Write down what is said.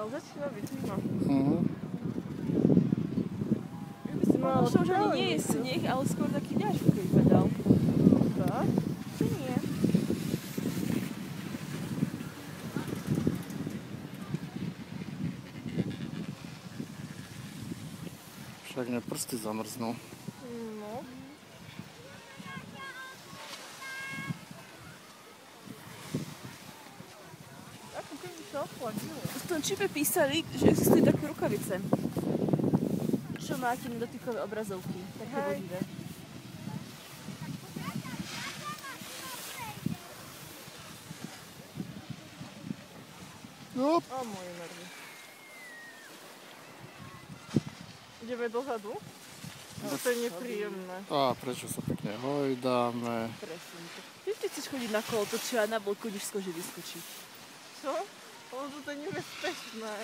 Ale začína byť zima. Možno už ani nie je sneh, ale skôr taký ďažko, keď padal. Tak? Či nie? Však mne prsty zamrznú. No. Ako keby sa ochladilo. V tom čipe písali, že existujú také rukavice. Čo máte na dotykové obrazovky. Také vodivé. No. A moje nervy. Ideme dozadu? No, to je nepríjemné. A prečo sa pekne hojdáme. Presne. Ty chceš chodiť na kolotoče a na blku, když z kože vyskočí. Čo? Ono to je nebezpečné.